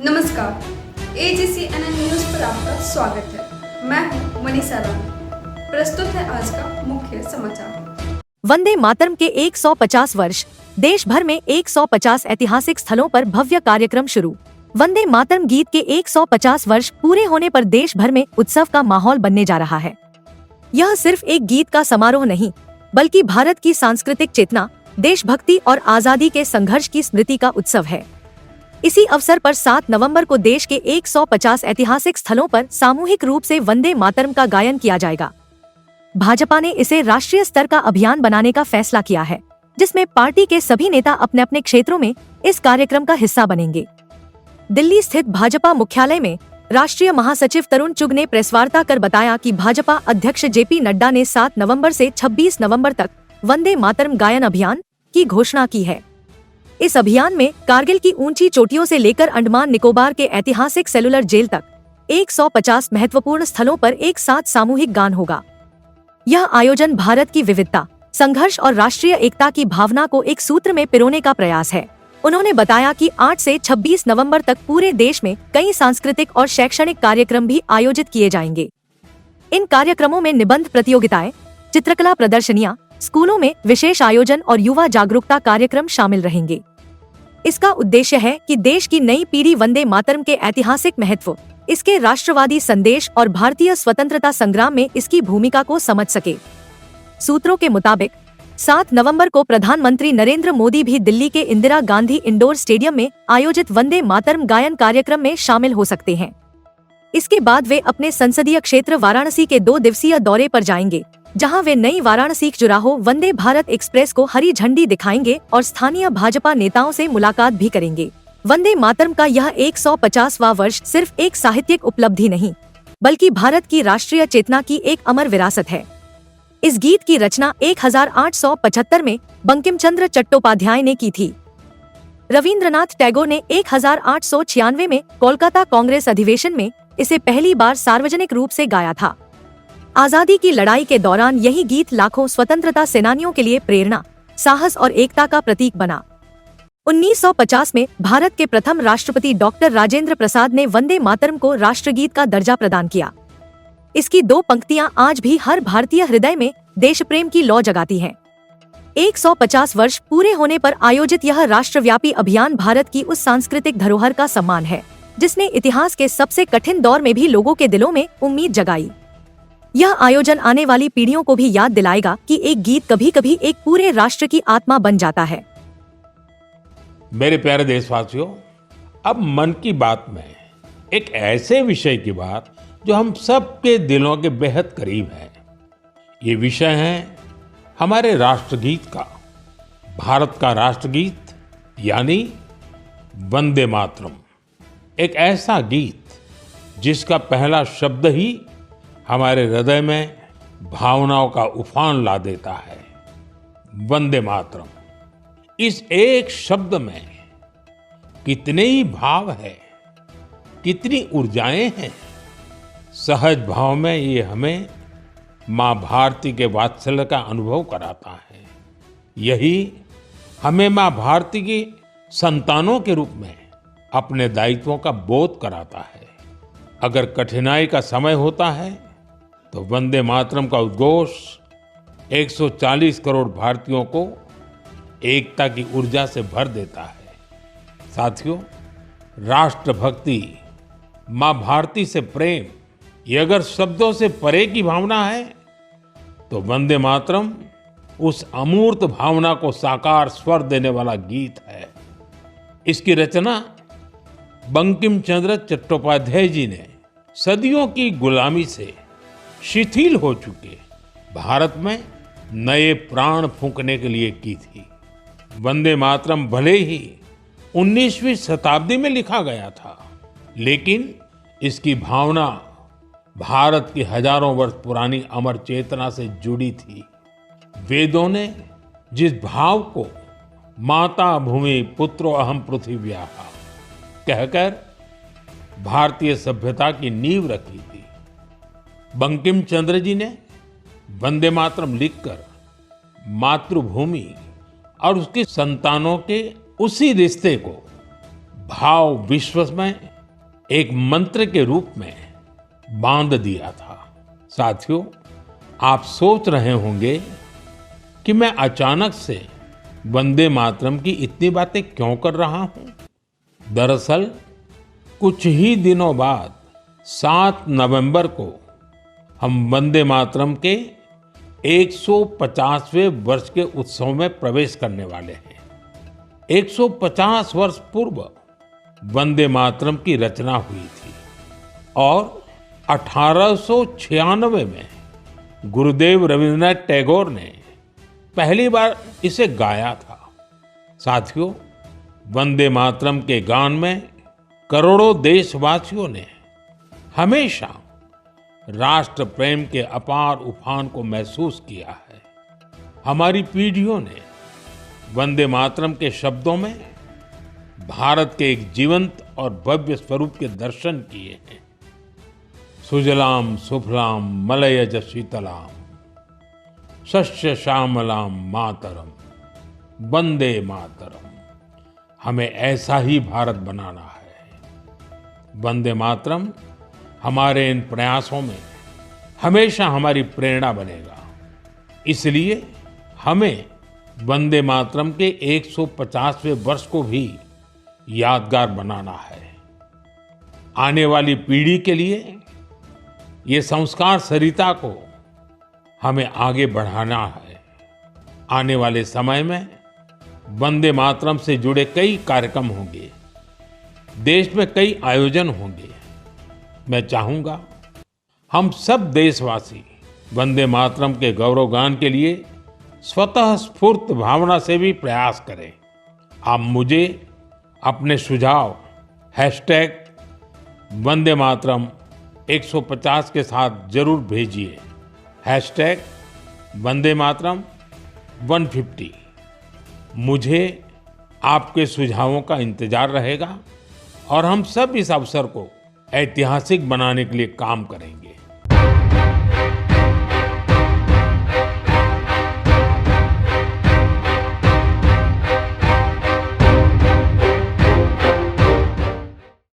नमस्कार, एजीसीएनएन न्यूज पर आपका स्वागत है। मैं हूं मनीषा रानी। प्रस्तुत है आज का मुख्य समाचार। वंदे मातरम के 150 वर्ष, देश भर में 150 ऐतिहासिक स्थलों पर भव्य कार्यक्रम शुरू। वंदे मातरम गीत के 150 वर्ष पूरे होने पर देश भर में उत्सव का माहौल बनने जा रहा है। यह सिर्फ एक गीत का समारोह नहीं, बल्कि भारत की सांस्कृतिक चेतना, देशभक्ति और आजादी के संघर्ष की स्मृति का उत्सव है। इसी अवसर पर 7 नवंबर को देश के 150 ऐतिहासिक स्थलों पर सामूहिक रूप से वंदे मातरम का गायन किया जाएगा। भाजपा ने इसे राष्ट्रीय स्तर का अभियान बनाने का फैसला किया है, जिसमें पार्टी के सभी नेता अपने अपने क्षेत्रों में इस कार्यक्रम का हिस्सा बनेंगे। दिल्ली स्थित भाजपा मुख्यालय में राष्ट्रीय महासचिव तरुण चुग ने प्रेसवार्ता कर बताया कि भाजपा अध्यक्ष जेपी नड्डा ने 7 नवंबर से 26 नवंबर तक वंदे मातरम गायन अभियान की घोषणा की है। इस अभियान में कारगिल की ऊंची चोटियों से लेकर अंडमान निकोबार के ऐतिहासिक सेलुलर जेल तक 150 महत्वपूर्ण स्थलों पर एक साथ सामूहिक गान होगा। यह आयोजन भारत की विविधता, संघर्ष और राष्ट्रीय एकता की भावना को एक सूत्र में पिरोने का प्रयास है। उन्होंने बताया कि 8 से 26 नवंबर तक पूरे देश में कई सांस्कृतिक और शैक्षणिक कार्यक्रम भी आयोजित किए जाएंगे। इन कार्यक्रमों में निबंध प्रतियोगिताएं, चित्रकला प्रदर्शनियां, स्कूलों में विशेष आयोजन और युवा जागरूकता कार्यक्रम शामिल रहेंगे। इसका उद्देश्य है कि देश की नई पीढ़ी वंदे मातरम के ऐतिहासिक महत्व, इसके राष्ट्रवादी संदेश और भारतीय स्वतंत्रता संग्राम में इसकी भूमिका को समझ सके। सूत्रों के मुताबिक 7 नवंबर को प्रधानमंत्री नरेंद्र मोदी भी दिल्ली के इंदिरा गांधी इंडोर स्टेडियम में आयोजित वंदे मातरम गायन कार्यक्रम में शामिल हो सकते हैं। इसके बाद वे अपने संसदीय क्षेत्र वाराणसी के 2 दिवसीय दौरे पर जाएंगे, जहां वे नई वाराणसी चुराहो वंदे भारत एक्सप्रेस को हरी झंडी दिखाएंगे और स्थानीय भाजपा नेताओं से मुलाकात भी करेंगे। वंदे मातरम का यह 150वां वर्ष सिर्फ एक साहित्यिक उपलब्धि नहीं, बल्कि भारत की राष्ट्रीय चेतना की एक अमर विरासत है। इस गीत की रचना 1875 में बंकिम चंद्र चट्टोपाध्याय ने की थी। रविंद्रनाथ टैगोर ने 1896 में कोलकाता कांग्रेस अधिवेशन में इसे पहली बार सार्वजनिक रूप से गाया था। आजादी की लड़ाई के दौरान यही गीत लाखों स्वतंत्रता सेनानियों के लिए प्रेरणा, साहस और एकता का प्रतीक बना। 1950 में भारत के प्रथम राष्ट्रपति डॉक्टर राजेंद्र प्रसाद ने वंदे मातरम को राष्ट्रगीत का दर्जा प्रदान किया। इसकी 2 पंक्तियां आज भी हर भारतीय हृदय में देश प्रेम की लौ जगाती हैं। 150 वर्ष पूरे होने पर आयोजित यह राष्ट्रव्यापी अभियान भारत की उस सांस्कृतिक धरोहर का सम्मान है, जिसने इतिहास के सबसे कठिन दौर में भी लोगों के दिलों में उम्मीद जगाई। यह आयोजन आने वाली पीढ़ियों को भी याद दिलाएगा कि एक गीत कभी-कभी एक पूरे राष्ट्र की आत्मा बन जाता है। मेरे प्यारे देशवासियों, अब मन की बात में एक ऐसे विषय की बात जो हम सबके दिलों के बेहद करीब है। ये विषय है हमारे राष्ट्रगीत का, भारत का राष्ट्रगीत यानी वंदे मातरम। एक ऐसा गीत जिसका पहला शब्द ही हमारे हृदय में भावनाओं का उफान ला देता है। वंदे मातरम, इस एक शब्द में कितने ही भाव है, कितनी ऊर्जाएं हैं। सहज भाव में ये हमें माँ भारती के वात्सल्य का अनुभव कराता है। यही हमें माँ भारती की संतानों के रूप में अपने दायित्वों का बोध कराता है। अगर कठिनाई का समय होता है तो वंदे मातरम का उद्घोष 140 करोड़ भारतीयों को एकता की ऊर्जा से भर देता है। साथियों, राष्ट्रभक्ति, माँ भारती से प्रेम, ये अगर शब्दों से परे की भावना है तो वंदे मातरम उस अमूर्त भावना को साकार स्वर देने वाला गीत है। इसकी रचना बंकिम चंद्र चट्टोपाध्याय जी ने सदियों की गुलामी से शिथिल हो चुके भारत में नए प्राण फूंकने के लिए की थी। वंदे मातरम भले ही 19वीं शताब्दी में लिखा गया था, लेकिन इसकी भावना भारत की हजारों वर्ष पुरानी अमर चेतना से जुड़ी थी। वेदों ने जिस भाव को माता भूमि पुत्रो अहम पृथिव्याः कहकर भारतीय सभ्यता की नींव रखी थी, बंकिम चंद्र जी ने वंदे मातरम लिखकर मातृभूमि और उसकी संतानों के उसी रिश्ते को भाव विश्व में एक मंत्र के रूप में बांध दिया था। साथियों, आप सोच रहे होंगे कि मैं अचानक से वंदे मातरम की इतनी बातें क्यों कर रहा हूं? दरअसल कुछ ही दिनों बाद 7 नवंबर को हम वंदे मातरम के 150वें वर्ष के उत्सव में प्रवेश करने वाले हैं। 150 वर्ष पूर्व वंदे मातरम की रचना हुई थी और 1896 में गुरुदेव रविंद्रनाथ टैगोर ने पहली बार इसे गाया था। साथियों, वंदे मातरम के गान में करोड़ों देशवासियों ने हमेशा राष्ट्र प्रेम के अपार उफान को महसूस किया है। हमारी पीढ़ियों ने वंदे मातरम के शब्दों में भारत के एक जीवंत और भव्य स्वरूप के दर्शन किए हैं। सुजलाम सुफलाम मलयज शीतलाम शस्य श्यामलाम मातरम वंदे मातरम। हमें ऐसा ही भारत बनाना है। वंदे मातरम हमारे इन प्रयासों में हमेशा हमारी प्रेरणा बनेगा। इसलिए हमें वंदे मातरम के 150वें वर्ष को भी यादगार बनाना है। आने वाली पीढ़ी के लिए ये संस्कार सरिता को हमें आगे बढ़ाना है। आने वाले समय में वंदे मातरम से जुड़े कई कार्यक्रम होंगे, देश में कई आयोजन होंगे। मैं चाहूंगा हम सब देशवासी वंदे मातरम के गौरवगान के लिए स्वतः स्फूर्त भावना से भी प्रयास करें। आप मुझे अपने सुझाव #वंदे मातरम 150 के साथ जरूर भेजिए। #वंदे मातरम 150। मुझे आपके सुझावों का इंतजार रहेगा और हम सब इस अवसर को ऐतिहासिक बनाने के लिए काम करेंगे।